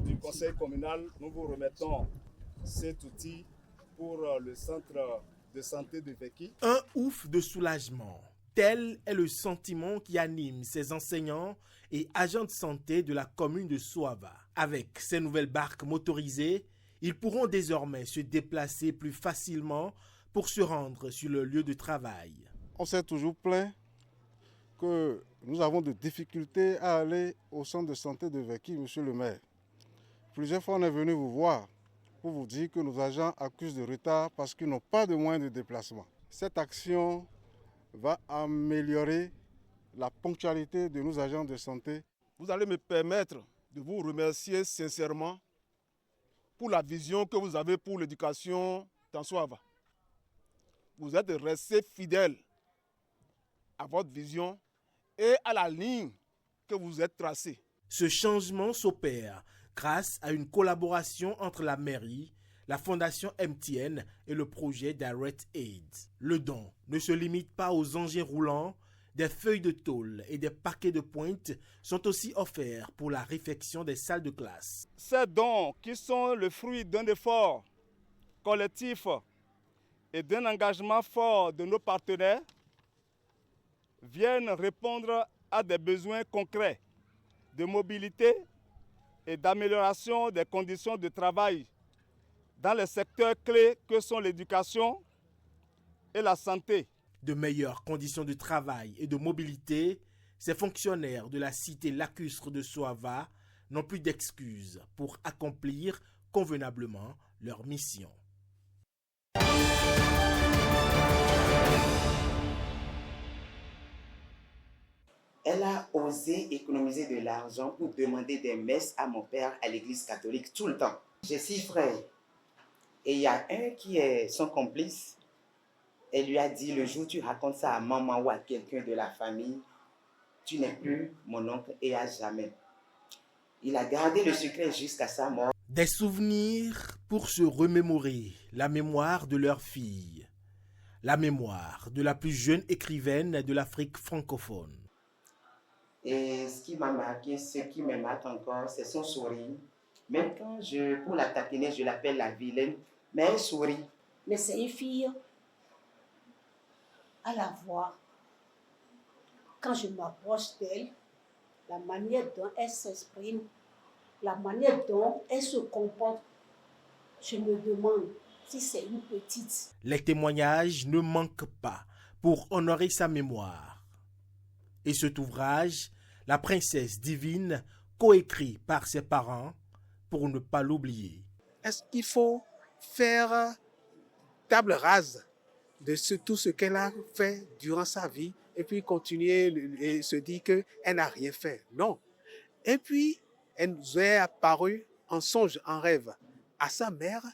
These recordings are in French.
du conseil communal, nous vous remettons cet outil pour le centre de santé de Veki. Un ouf de soulagement. Tel est le sentiment qui anime ces enseignants et agents de santé de la commune de Soava. Avec ces nouvelles barques motorisées, ils pourront désormais se déplacer plus facilement pour se rendre sur le lieu de travail. On s'est toujours plaint que nous avons de difficultés à aller au centre de santé de Veki, monsieur le maire. Plusieurs fois, on est venu vous voir pour vous dire que nos agents accusent de retard parce qu'ils n'ont pas de moyens de déplacement. Cette action va améliorer la ponctualité de nos agents de santé. Vous allez me permettre de vous remercier sincèrement pour la vision que vous avez pour l'éducation dans Soava. Vous êtes restés fidèles à votre vision et à la ligne que vous êtes tracée. Ce changement s'opère grâce à une collaboration entre la mairie, la fondation MTN et le projet Direct Aid. Le don ne se limite pas aux engins roulants, des feuilles de tôle et des paquets de pointe sont aussi offerts pour la réfection des salles de classe. Ces dons, qui sont le fruit d'un effort collectif et d'un engagement fort de nos partenaires, viennent répondre à des besoins concrets de mobilité et d'amélioration des conditions de travail dans les secteurs clés que sont l'éducation et la santé. De meilleures conditions de travail et de mobilité, ces fonctionnaires de la cité lacustre de Soava n'ont plus d'excuses pour accomplir convenablement leur mission. Elle a osé économiser de l'argent pour demander des messes à mon père à l'église catholique tout le temps. J'ai 6 frères et il y a un qui est son complice. Elle lui a dit, le jour où tu racontes ça à maman ou à quelqu'un de la famille, tu n'es plus mon oncle et à jamais. Il a gardé le secret jusqu'à sa mort. Des souvenirs pour se remémorer la mémoire de leur fille, la mémoire de la plus jeune écrivaine de l'Afrique francophone. Et ce qui m'a marqué, ce qui me marque encore, c'est son sourire. Même quand pour la taquiner, je l'appelle la vilaine, mais elle sourit. Mais c'est une fille, à la voir, quand je m'approche d'elle, la manière dont elle s'exprime, la manière dont elle se comporte, je me demande si c'est une petite. Les témoignages ne manquent pas pour honorer sa mémoire. Et cet ouvrage, La princesse divine, coécrit par ses parents, pour ne pas l'oublier. Est-ce qu'il faut faire table rase de tout ce qu'elle a fait durant sa vie et puis continuer et se dire qu'elle n'a rien fait? Non. Et puis, elle nous est apparue en songe, en rêve, à sa mère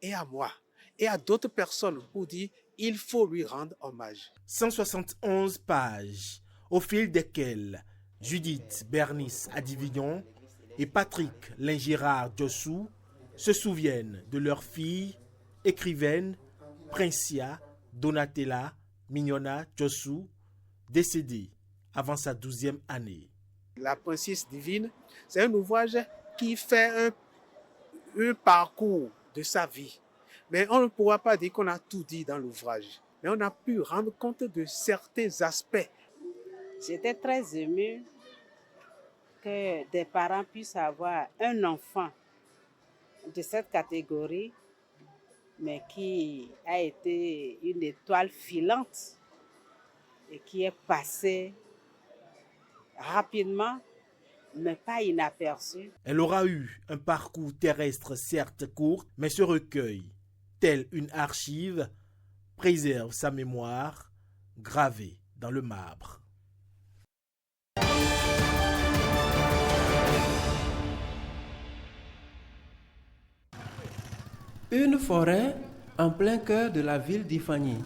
et à moi, et à d'autres personnes pour dire il faut lui rendre hommage. 171 pages, au fil desquelles Judith Bernice Adivignon et Patrick Lingérard Jossou se souviennent de leur fille, écrivaine, Princia Donatella Mignona Jossou, décédée avant sa 12e année. La princesse divine, c'est un ouvrage qui fait un parcours de sa vie. Mais on ne pourra pas dire qu'on a tout dit dans l'ouvrage. Mais on a pu rendre compte de certains aspects. J'étais très émue que des parents puissent avoir un enfant de cette catégorie, mais qui a été une étoile filante et qui est passée rapidement, mais pas inaperçue. Elle aura eu un parcours terrestre certes court, mais ce recueil, tel une archive, préserve sa mémoire gravée dans le marbre. Une forêt en plein cœur de la ville d'Ifani.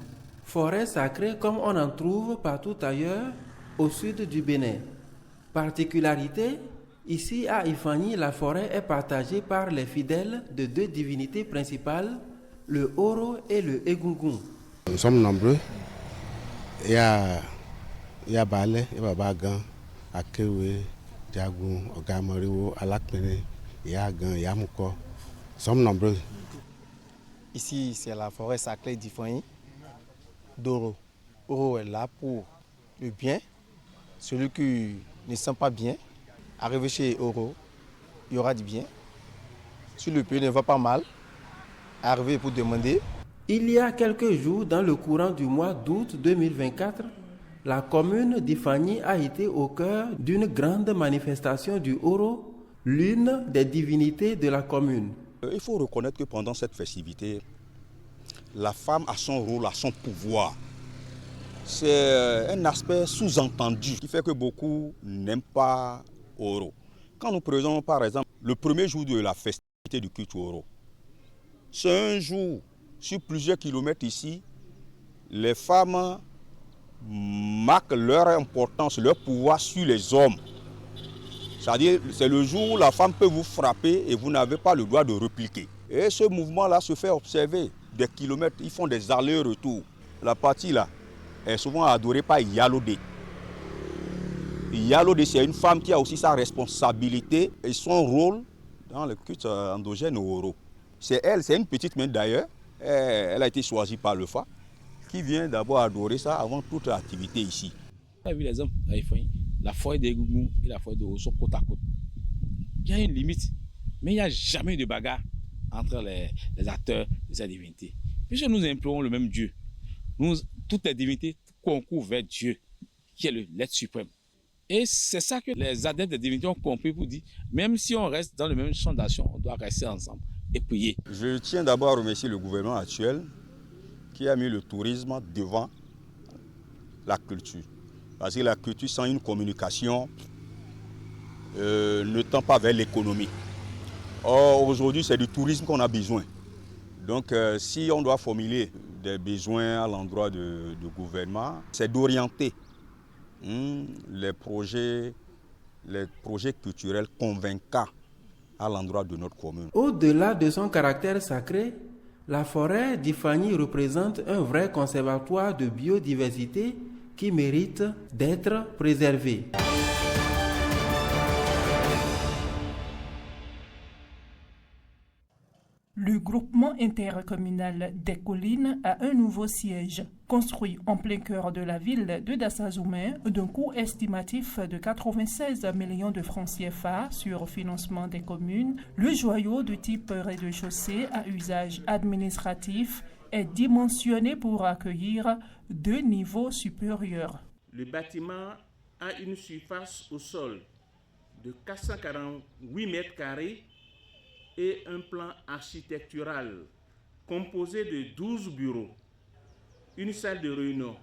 Forêt sacrée comme on en trouve partout ailleurs au sud du Bénin. Particularité, ici à Ifani, la forêt est partagée par les fidèles de 2 divinités principales, le Oro et le Egungun. Nous sommes nombreux. Il y a Balé, il y a Bagan, Akewe, Diagoun, Ogamoriwo, Alakpene, il y a Gan, il y a Mouko. Nous sommes nombreux. Ici, c'est la forêt sacrée d'Ifanyi, d'Oro. Oro est là pour le bien. Celui qui ne sent pas bien, arrivé chez Oro, il y aura du bien. Si le pays ne va pas mal, arriver pour demander. Il y a quelques jours, dans le courant du mois d'août 2024, la commune d'Ifanyi a été au cœur d'une grande manifestation du Oro, l'une des divinités de la commune. Il faut reconnaître que pendant cette festivité, la femme a son rôle, a son pouvoir. C'est un aspect sous-entendu qui fait que beaucoup n'aiment pas Oro. Quand nous prenons par exemple le premier jour de la festivité du culte Oro, c'est un jour sur plusieurs kilomètres ici, les femmes marquent leur importance, leur pouvoir sur les hommes. C'est-à-dire, c'est le jour où la femme peut vous frapper et vous n'avez pas le droit de répliquer. Et ce mouvement-là se fait observer des kilomètres, ils font des allers-retours. La partie là est souvent adorée par Yalodé. Yalodé, c'est une femme qui a aussi sa responsabilité et son rôle dans le culte endogène au Oro. C'est elle, c'est une petite main d'ailleurs, elle a été choisie par le FA, qui vient d'abord adorer ça avant toute activité ici. On a vu les hommes à Ifanyi, la forêt des Gougou et la forêt de Oro sont côte à côte. Il y a une limite, mais il n'y a jamais de bagarre entre les acteurs de cette divinité. Puisque nous implorons le même Dieu, toutes les divinités concourent vers Dieu, qui est l'être suprême. Et c'est ça que les adeptes des divinités ont compris pour dire, même si on reste dans le même champ d'action, on doit rester ensemble et prier. Je tiens d'abord à remercier le gouvernement actuel qui a mis le tourisme devant la culture. Parce que la culture sans une communication ne tend pas vers l'économie. Or, aujourd'hui, c'est du tourisme qu'on a besoin. Donc, si on doit formuler des besoins à l'endroit du gouvernement, c'est d'orienter les projets culturels convaincants à l'endroit de notre commune. Au-delà de son caractère sacré, la forêt d'Ifanyi représente un vrai conservatoire de biodiversité qui mérite d'être préservé. Le groupement intercommunal des collines a un nouveau siège. Construit en plein cœur de la ville de Dassazoumé, d'un coût estimatif de 96 millions de francs CFA sur financement des communes, le joyau de type rez-de-chaussée à usage administratif est dimensionné pour accueillir 2 niveaux supérieurs. Le bâtiment a une surface au sol de 448 mètres carrés et un plan architectural composé de 12 bureaux, une salle de réunion,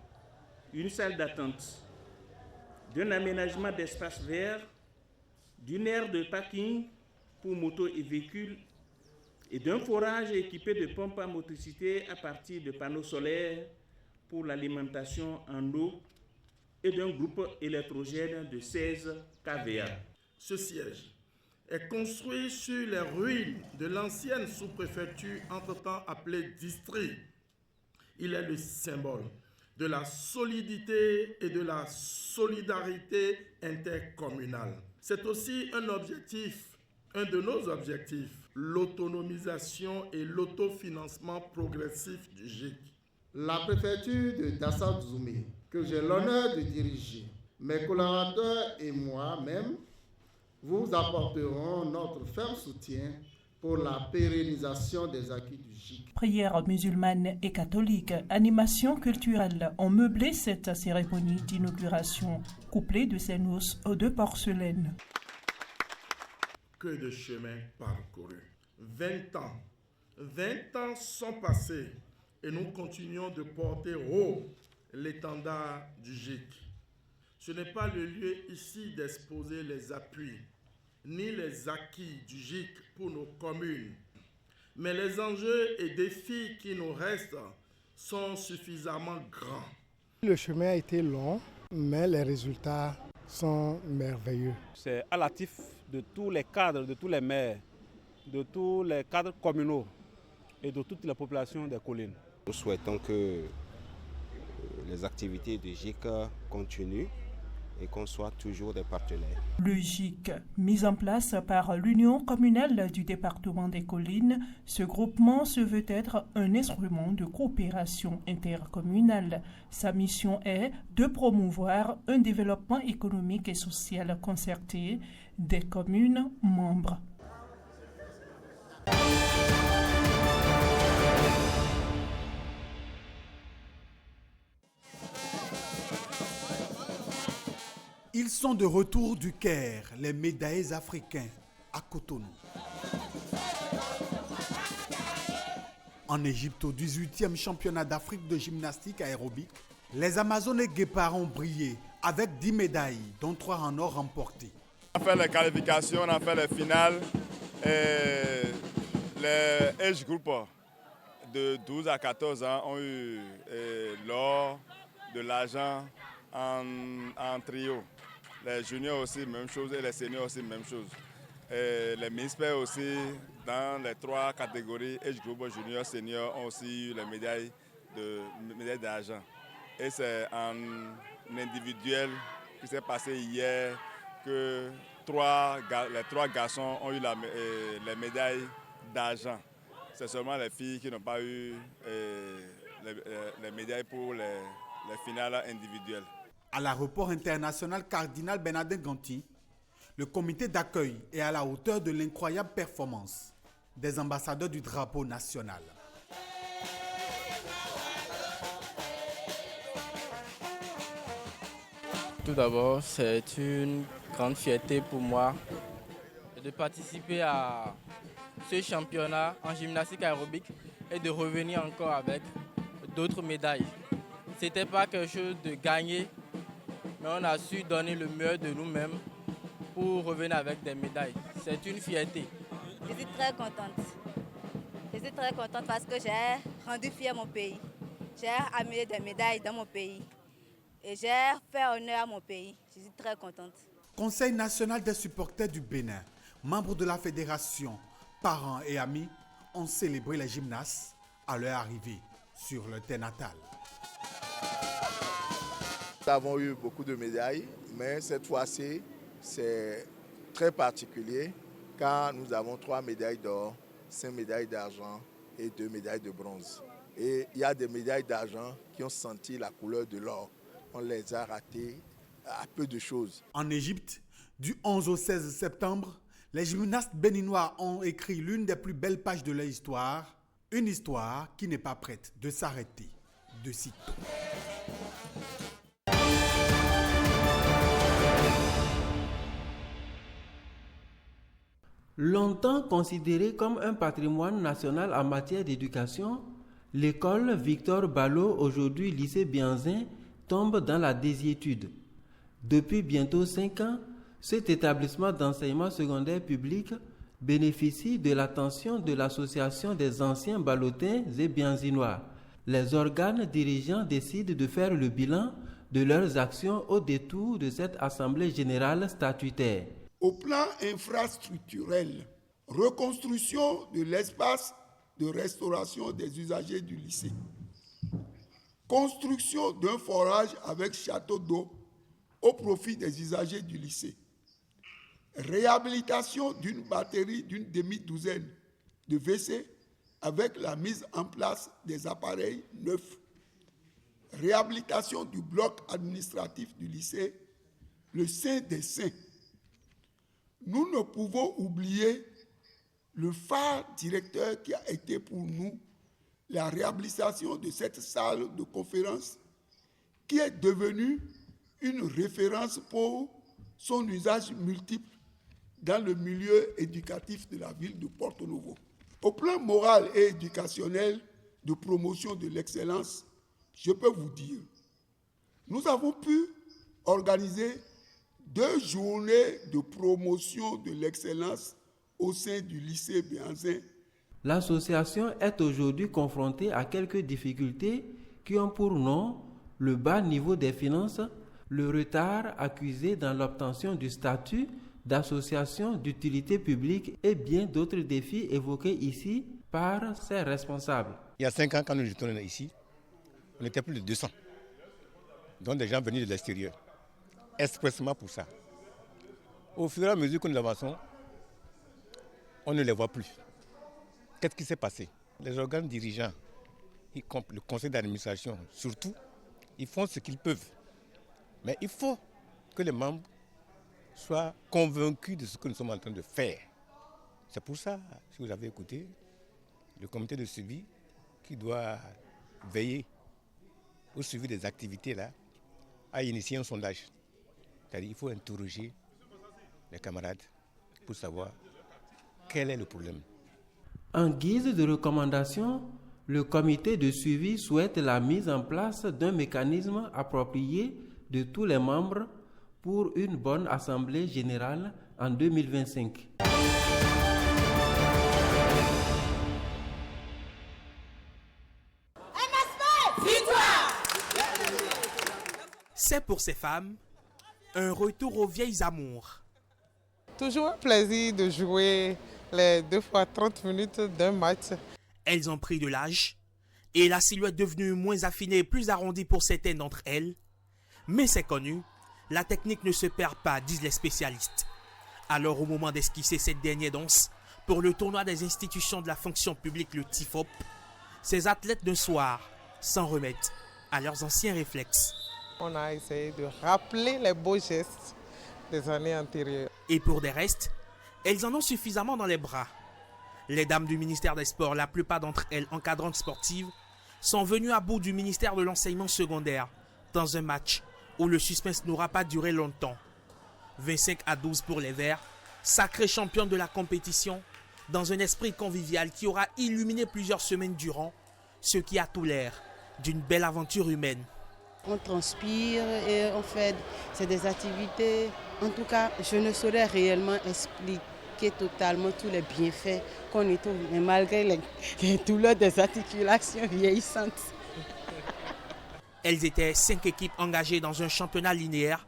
une salle d'attente, d'un aménagement d'espace vert, d'une aire de parking pour motos et véhicules et d'un forage équipé de pompes à motricité à partir de panneaux solaires pour l'alimentation en eau et d'un groupe électrogène de 16 kVA. Ce siège est construit sur les ruines de l'ancienne sous-préfecture entre-temps appelée district. Il est le symbole de la solidité et de la solidarité intercommunale. C'est aussi un de nos objectifs, l'autonomisation et l'autofinancement progressif du GIC. La préfecture de Dassazoumé, que j'ai l'honneur de diriger, mes collaborateurs et moi-même, vous apporterons notre ferme soutien pour la pérennisation des acquis du GIC. Prières musulmanes et catholiques, animations culturelles ont meublé cette cérémonie d'inauguration, couplée de ces noces de porcelaine. Que de chemin parcouru. 20 ans sont passés et nous continuons de porter haut l'étendard du GIC. Ce n'est pas le lieu ici d'exposer les appuis ni les acquis du GIC pour nos communes. Mais les enjeux et défis qui nous restent sont suffisamment grands. Le chemin a été long, mais les résultats sont merveilleux. C'est à l'actif de tous les cadres, de tous les maires, de tous les cadres communaux et de toute la population des collines. Nous souhaitons que les activités du GIC continuent et qu'on soit toujours des partenaires. Le GIC, mis en place par l'Union communale du département des Collines, ce groupement se veut être un instrument de coopération intercommunale. Sa mission est de promouvoir un développement économique et social concerté des communes membres. Ils sont de retour du Caire, les médaillés africains, à Cotonou. En Égypte, au 18e championnat d'Afrique de gymnastique aérobique, les Amazones et Guépards ont brillé avec 10 médailles, dont 3 en or remportées. On a fait les qualifications, on a fait les finales. Et les age group de 12 à 14 ans ont eu l'or, de l'argent en trio. Les juniors aussi, même chose, et les seniors aussi, même chose. Et les ministères aussi, dans les 3 catégories, age group, junior, senior, ont aussi eu les médailles d'argent. Et c'est en individuel qui s'est passé hier que les 3 garçons ont eu les médailles d'argent. C'est seulement les filles qui n'ont pas eu les médailles pour les finales individuelles. À l'aéroport international Cardinal Bernardin Ganti, le comité d'accueil est à la hauteur de l'incroyable performance des ambassadeurs du drapeau national. Tout d'abord, c'est une grande fierté pour moi de participer à ce championnat en gymnastique aérobique et de revenir encore avec d'autres médailles. Ce n'était pas quelque chose de gagné, mais on a su donner le meilleur de nous-mêmes pour revenir avec des médailles. C'est une fierté. Je suis très contente. Je suis très contente parce que j'ai rendu fier mon pays. J'ai amené des médailles dans mon pays. Et j'ai fait honneur à mon pays. Je suis très contente. Conseil national des supporters du Bénin, membres de la fédération, parents et amis ont célébré les gymnastes à leur arrivée sur leur terre natale. Nous avons eu beaucoup de médailles, mais cette fois-ci, c'est très particulier car nous avons 3 médailles d'or, 5 médailles d'argent et 2 médailles de bronze. Et il y a des médailles d'argent qui ont senti la couleur de l'or. On les a ratées à peu de choses. En Égypte, du 11 au 16 septembre, les gymnastes béninois ont écrit l'une des plus belles pages de leur histoire, une histoire qui n'est pas prête de s'arrêter de sitôt. Longtemps considérée comme un patrimoine national en matière d'éducation, l'école Victor Ballot, aujourd'hui lycée Bianzin, tombe dans la désuétude. Depuis bientôt 5 ans, cet établissement d'enseignement secondaire public bénéficie de l'attention de l'Association des anciens Ballotins et Bianzinois. Les organes dirigeants décident de faire le bilan de leurs actions au détour de cette assemblée générale statutaire. Au plan infrastructurel, reconstruction de l'espace de restauration des usagers du lycée, construction d'un forage avec château d'eau au profit des usagers du lycée, réhabilitation d'une batterie d'une demi-douzaine de WC avec la mise en place des appareils neufs, réhabilitation du bloc administratif du lycée, le Saint des Saints. Nous ne pouvons oublier le phare directeur qui a été pour nous la réhabilitation de cette salle de conférence qui est devenue une référence pour son usage multiple dans le milieu éducatif de la ville de Porto Novo. Au plan moral et éducationnel de promotion de l'excellence, je peux vous dire, nous avons pu organiser 2 journées de promotion de l'excellence au sein du lycée Bianzin. L'association est aujourd'hui confrontée à quelques difficultés qui ont pour nom le bas niveau des finances, le retard accusé dans l'obtention du statut d'association d'utilité publique et bien d'autres défis évoqués ici par ses responsables. Il y a 5 ans, quand nous étions ici, on était plus de 200, dont des gens venus de l'extérieur. expressément pour ça. Au fur et à mesure que nous avançons, on ne les voit plus. Qu'est-ce qui s'est passé? Les organes dirigeants, le conseil d'administration, surtout, ils font ce qu'ils peuvent. Mais il faut que les membres soient convaincus de ce que nous sommes en train de faire. C'est pour ça, si vous avez écouté, le comité de suivi qui doit veiller au suivi des activités là, a initié un sondage. C'est-à-dire qu'il faut interroger les camarades pour savoir quel est le problème. En guise de recommandation, le comité de suivi souhaite la mise en place d'un mécanisme approprié de tous les membres pour une bonne assemblée générale en 2025. C'est pour ces femmes un retour aux vieilles amours. Toujours un plaisir de jouer les 2 fois 30 minutes d'un match. Elles ont pris de l'âge et la silhouette devenue moins affinée et plus arrondie pour certaines d'entre elles. Mais c'est connu, la technique ne se perd pas, disent les spécialistes. Alors au moment d'esquisser cette dernière danse, pour le tournoi des institutions de la fonction publique, le TIFOP, ces athlètes d'un soir s'en remettent à leurs anciens réflexes. On a essayé de rappeler les beaux gestes des années antérieures. Et pour des restes, elles en ont suffisamment dans les bras. Les dames du ministère des Sports, la plupart d'entre elles encadrantes sportives, sont venues à bout du ministère de l'enseignement secondaire dans un match où le suspense n'aura pas duré longtemps. 25-12 pour les Verts, sacrés champions de la compétition, dans un esprit convivial qui aura illuminé plusieurs semaines durant, ce qui a tout l'air d'une belle aventure humaine. On transpire et on fait des activités. En tout cas, je ne saurais réellement expliquer totalement tous les bienfaits qu'on y trouve, mais malgré les douleurs des articulations vieillissantes. Elles étaient 5 équipes engagées dans un championnat linéaire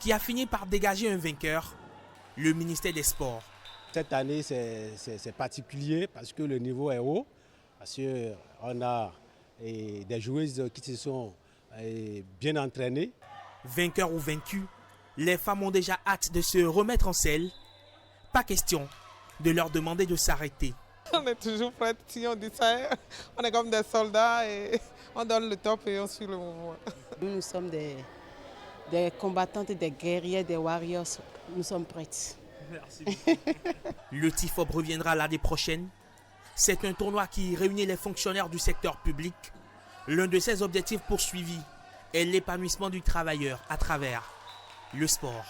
qui a fini par dégager un vainqueur, le ministère des Sports. Cette année, c'est particulier parce que le niveau est haut, parce qu'on a des joueuses qui se sont bien entraînées. Vainqueurs ou vaincus, les femmes ont déjà hâte de se remettre en selle. Pas question de leur demander de s'arrêter. On est toujours prêts, si on dit ça, on est comme des soldats et on donne le top et on suit le mouvement. Nous sommes des combattantes, des guerriers, des warriors. Nous sommes prêtes. Merci. Le TIFOP reviendra l'année prochaine. C'est un tournoi qui réunit les fonctionnaires du secteur public. L'un de ses objectifs poursuivis est l'épanouissement du travailleur à travers le sport.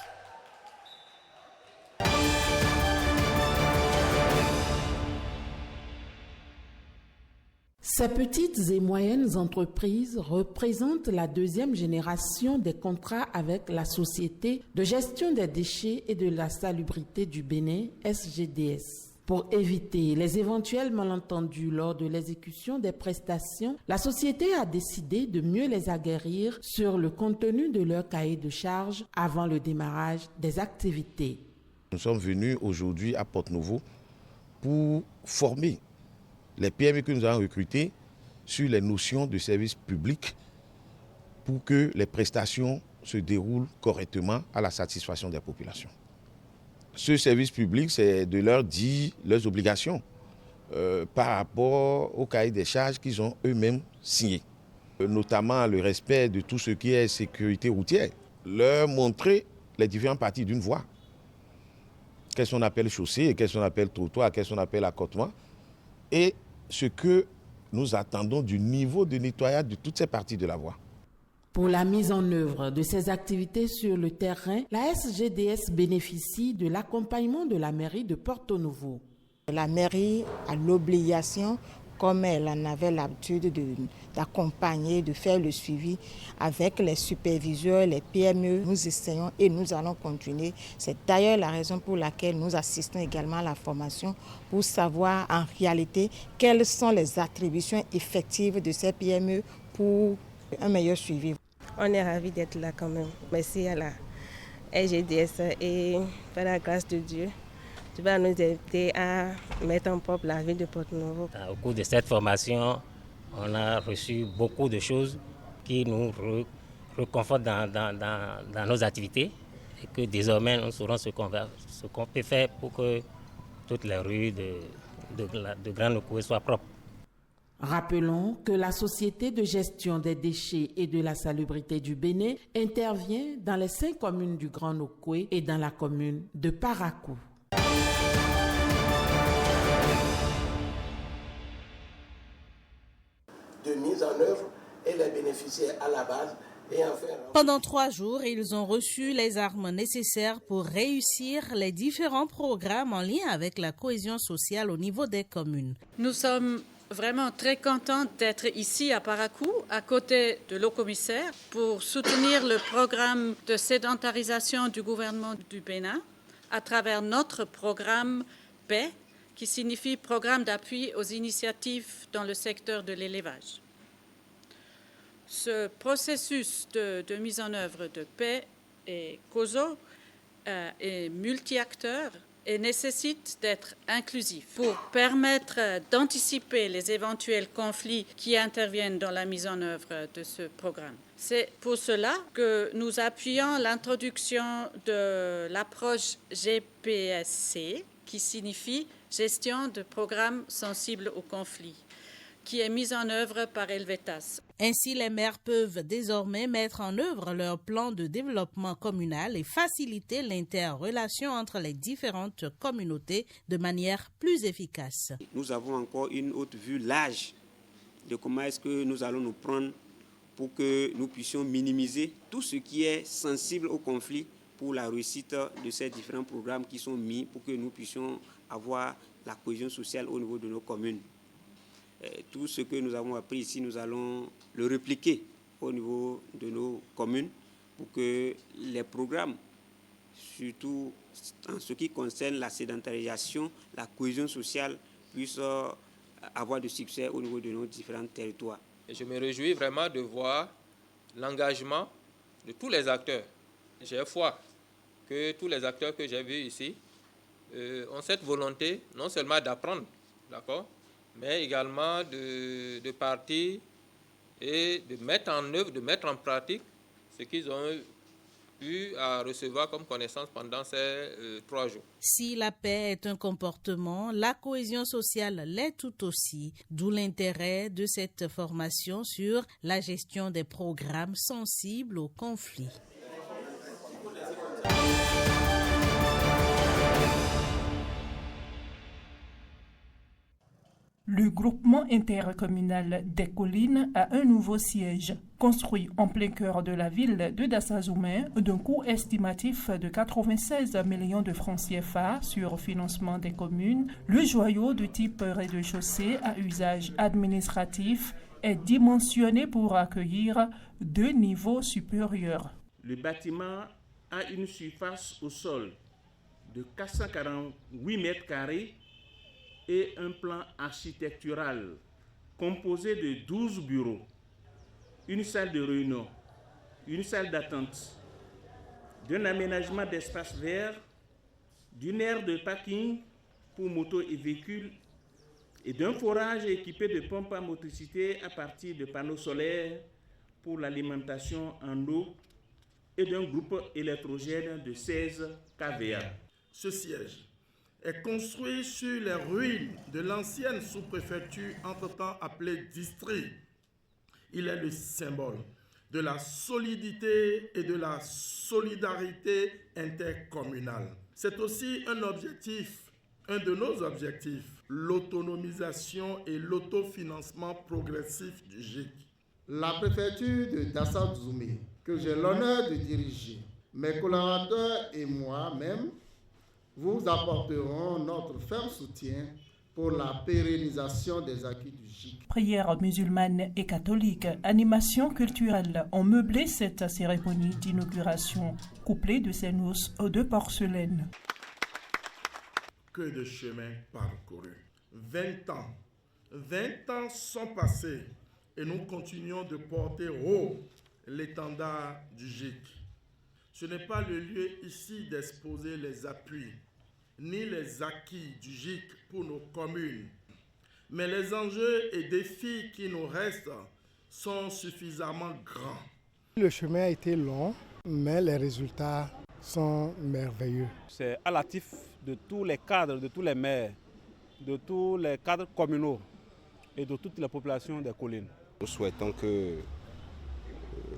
Ces petites et moyennes entreprises représentent la deuxième génération des contrats avec la Société de gestion des déchets et de la salubrité du Bénin, SGDS. Pour éviter les éventuels malentendus lors de l'exécution des prestations, la société a décidé de mieux les aguerrir sur le contenu de leur cahier de charges avant le démarrage des activités. Nous sommes venus aujourd'hui à Porte-Nouveau pour former les PME que nous avons recrutés sur les notions de service public pour que les prestations se déroulent correctement à la satisfaction des populations. Ce service public, c'est de leur dire leurs obligations par rapport au cahier des charges qu'ils ont eux-mêmes signé, notamment le respect de tout ce qui est sécurité routière, leur montrer les différentes parties d'une voie, qu'est-ce qu'on appelle chaussée, qu'est-ce qu'on appelle trottoir, qu'est-ce qu'on appelle accotement, et ce que nous attendons du niveau de nettoyage de toutes ces parties de la voie. Pour la mise en œuvre de ces activités sur le terrain, la SGDS bénéficie de l'accompagnement de la mairie de Porto-Novo. La mairie a l'obligation, comme elle en avait l'habitude d'accompagner, de faire le suivi avec les superviseurs, les PME. Nous essayons et nous allons continuer. C'est d'ailleurs la raison pour laquelle nous assistons également à la formation pour savoir en réalité quelles sont les attributions effectives de ces PME pour un meilleur suivi. On est ravis d'être là quand même. Merci à la SGDS et par la grâce de Dieu, tu vas nous aider à mettre en propre la ville de Porto-Novo. Au cours de cette formation, on a reçu beaucoup de choses qui nous reconforte dans nos activités et que désormais nous saurons ce qu'on peut faire pour que toutes les rues de Grand Nokoué soient propres. Rappelons que la Société de gestion des déchets et de la salubrité du Bénin intervient dans les 5 communes du Grand Nokoué et dans la commune de Parakou. De mise en œuvre et les bénéficiaires à la base. Pendant 3 jours, ils ont reçu les armes nécessaires pour réussir les différents programmes en lien avec la cohésion sociale au niveau des communes. Nous sommes vraiment très contents d'être ici à Parakou, à côté de l'Haut-Commissaire, pour soutenir le programme de sédentarisation du gouvernement du Bénin à travers notre programme PAIX, qui signifie Programme d'appui aux initiatives dans le secteur de l'élevage. Ce processus de mise en œuvre de paix et COSO est multi-acteurs et nécessite d'être inclusif pour permettre d'anticiper les éventuels conflits qui interviennent dans la mise en œuvre de ce programme. C'est pour cela que nous appuyons l'introduction de l'approche GPSC, qui signifie Gestion de programmes sensibles aux conflits, qui est mise en œuvre par Helvetas. Ainsi, les maires peuvent désormais mettre en œuvre leur plan de développement communal et faciliter l'interrelation entre les différentes communautés de manière plus efficace. Nous avons encore une autre vue large de comment est-ce que nous allons nous prendre pour que nous puissions minimiser tout ce qui est sensible au conflit pour la réussite de ces différents programmes qui sont mis pour que nous puissions avoir la cohésion sociale au niveau de nos communes. Tout ce que nous avons appris ici, nous allons le répliquer au niveau de nos communes pour que les programmes, surtout en ce qui concerne la sédentarisation, la cohésion sociale, puissent avoir du succès au niveau de nos différents territoires. Et je me réjouis vraiment de voir l'engagement de tous les acteurs. J'ai foi que tous les acteurs que j'ai vus ici ont cette volonté non seulement d'apprendre, d'accord, mais également de partir et de mettre en œuvre, de mettre en pratique ce qu'ils ont eu à recevoir comme connaissance pendant ces 3 jours. Si la paix est un comportement, la cohésion sociale l'est tout aussi, d'où l'intérêt de cette formation sur la gestion des programmes sensibles aux conflits. Le groupement intercommunal des collines a un nouveau siège. Construit en plein cœur de la ville de Dassazoumé, d'un coût estimatif de 96 millions de francs CFA sur financement des communes, le joyau de type rez-de-chaussée à usage administratif est dimensionné pour accueillir 2 niveaux supérieurs. Le bâtiment a une surface au sol de 448 mètres carrés et un plan architectural composé de 12 bureaux, une salle de réunion, une salle d'attente, d'un aménagement d'espaces verts, d'une aire de parking pour motos et véhicules et d'un forage équipé de pompes à motricité à partir de panneaux solaires pour l'alimentation en eau et d'un groupe électrogène de 16 kVA. Ce siège est construit sur les ruines de l'ancienne sous-préfecture entre-temps appelée district. Il est le symbole de la solidité et de la solidarité intercommunale. C'est aussi un de nos objectifs, l'autonomisation et l'autofinancement progressif du GIC. La préfecture de Dassazoumé, que j'ai l'honneur de diriger, mes collaborateurs et moi-même, vous apporterons notre ferme soutien pour la pérennisation des acquis du GIC. Prières musulmanes et catholiques, animations culturelles ont meublé cette cérémonie d'inauguration, couplée de ces noces de porcelaine. Que de chemin parcouru. 20 ans sont passés et nous continuons de porter haut l'étendard du GIC. Ce n'est pas le lieu ici d'exposer les appuis ni les acquis du GIC pour nos communes. Mais les enjeux et défis qui nous restent sont suffisamment grands Le chemin a été long, mais les résultats sont merveilleux. C'est à l'actif de tous les cadres, de tous les maires, de tous les cadres communaux et de toutes les populations des collines. Nous souhaitons que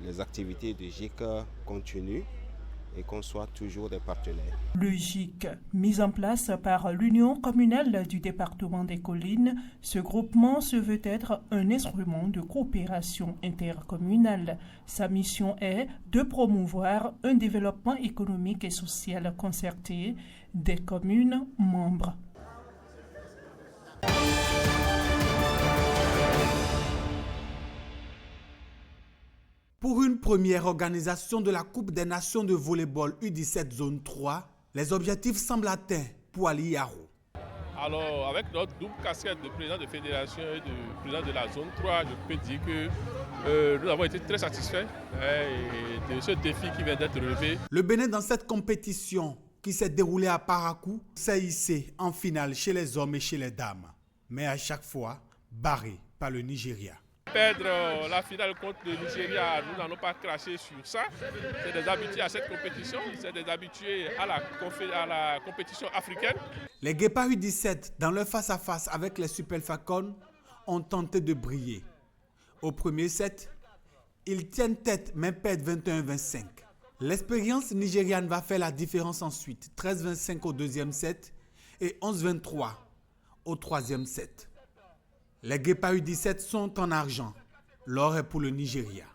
les activités de GIC continuent et qu'on soit toujours des partenaires. Le GIC, mis en place par l'Union communale du département des Collines, ce groupement se veut être un instrument de coopération intercommunale. Sa mission est de promouvoir un développement économique et social concerté des communes membres. Pour une première organisation de la Coupe des Nations de volleyball U17 Zone 3, les objectifs semblent atteints pour Ali Yaro. Alors, avec notre double casquette de président de fédération et de président de la Zone 3, je peux dire que nous avons été très satisfaits de ce défi qui vient d'être relevé. Le Bénin, dans cette compétition qui s'est déroulée à Parakou, s'est hissé en finale chez les hommes et chez les dames, mais à chaque fois barré par le Nigeria. Perdre la finale contre le Nigeria, nous n'allons pas cracher sur ça. C'est des habitués à cette compétition, c'est des habitués à la compétition africaine. Les Guépards U17, dans leur face-à-face avec les Super Falcons, ont tenté de briller. Au premier set, ils tiennent tête mais perdent 21-25. L'expérience nigériane va faire la différence ensuite. 13-25 au deuxième set et 11-23 au troisième set. Les Guépards U17 sont en argent. L'or est pour le Nigeria.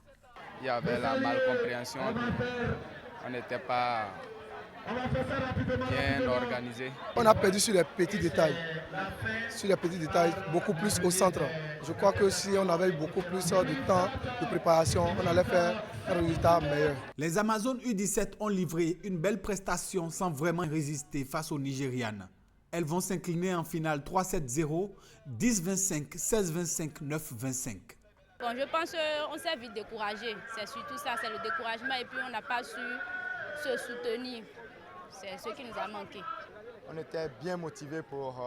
Il y avait la malcompréhension. On n'était pas bien organisé. On a perdu sur les petits détails. Sur les petits détails, beaucoup plus au centre. Je crois que si on avait eu beaucoup plus de temps de préparation, on allait faire un résultat meilleur. Les Amazones U17 ont livré une belle prestation sans vraiment résister face aux Nigérianes. Elles vont s'incliner en finale 3-7-0, 10-25, 16-25, 9-25. Bon, je pense qu'on s'est vite découragé. C'est surtout ça, c'est le découragement et puis on n'a pas su se soutenir. C'est ce qui nous a manqué. On était bien motivés pour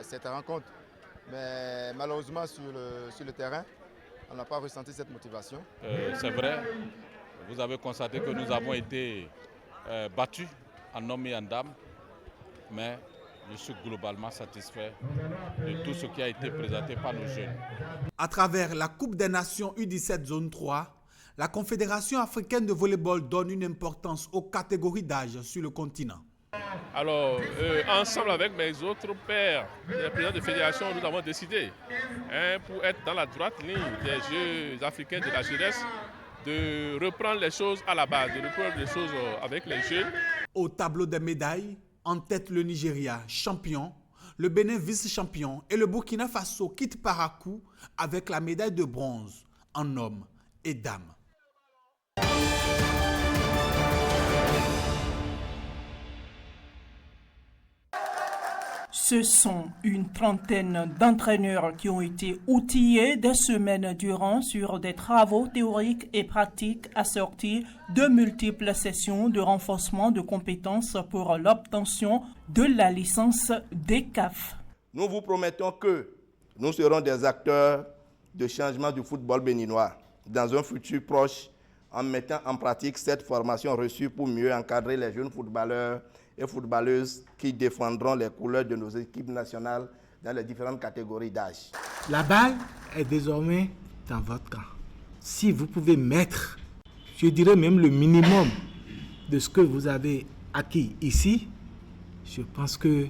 cette rencontre, mais malheureusement sur le terrain, on n'a pas ressenti cette motivation. C'est vrai, vous avez constaté que nous avons été battus en hommes et en dames, mais je suis globalement satisfait de tout ce qui a été présenté par nos jeunes. À travers la Coupe des Nations U17 Zone 3, la Confédération africaine de volleyball donne une importance aux catégories d'âge sur le continent. Alors, ensemble avec mes autres pairs, les présidents de fédération, nous avons décidé, pour être dans la droite ligne des Jeux africains de la jeunesse, de reprendre les choses à la base, de reprendre les choses avec les jeunes. Au tableau des médailles, en tête le Nigeria, champion, le Bénin vice-champion et le Burkina Faso quitte Parakou avec la médaille de bronze en hommes et dames. Ce sont une trentaine d'entraîneurs qui ont été outillés des semaines durant sur des travaux théoriques et pratiques assortis de multiples sessions de renforcement de compétences pour l'obtention de la licence DECAF. Nous vous promettons que nous serons des acteurs de changement du football béninois dans un futur proche en mettant en pratique cette formation reçue pour mieux encadrer les jeunes footballeurs et footballeuses qui défendront les couleurs de nos équipes nationales dans les différentes catégories d'âge. La balle est désormais dans votre camp. Si vous pouvez mettre, je dirais même le minimum de ce que vous avez acquis ici, je pense que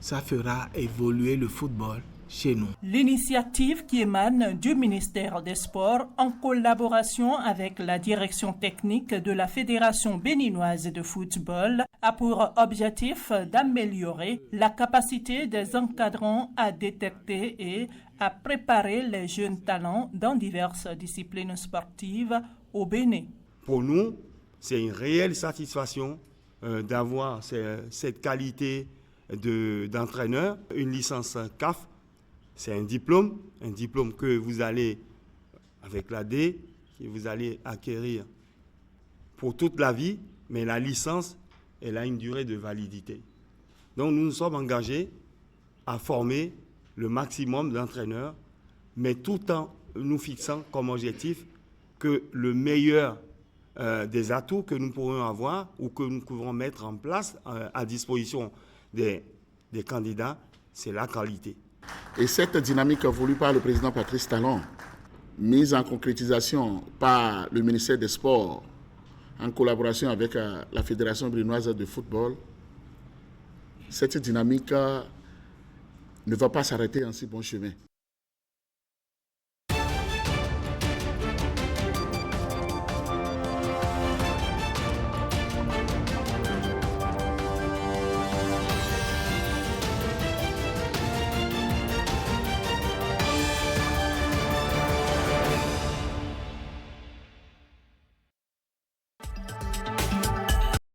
ça fera évoluer le football chez nous. L'initiative qui émane du ministère des Sports en collaboration avec la direction technique de la Fédération béninoise de football a pour objectif d'améliorer la capacité des encadrants à détecter et à préparer les jeunes talents dans diverses disciplines sportives au Bénin. Pour nous, c'est une réelle satisfaction d'avoir cette qualité d'entraîneur, une licence CAF. C'est un diplôme que vous allez, avec l'AD, que vous allez acquérir pour toute la vie, mais la licence, elle a une durée de validité. Donc nous nous sommes engagés à former le maximum d'entraîneurs, mais tout en nous fixant comme objectif que le meilleur des atouts que nous pourrions avoir ou que nous pouvons mettre en place à disposition des candidats, c'est la qualité. Et cette dynamique voulue par le président Patrice Talon, mise en concrétisation par le ministère des Sports, en collaboration avec la Fédération béninoise de football, cette dynamique ne va pas s'arrêter en si bon chemin.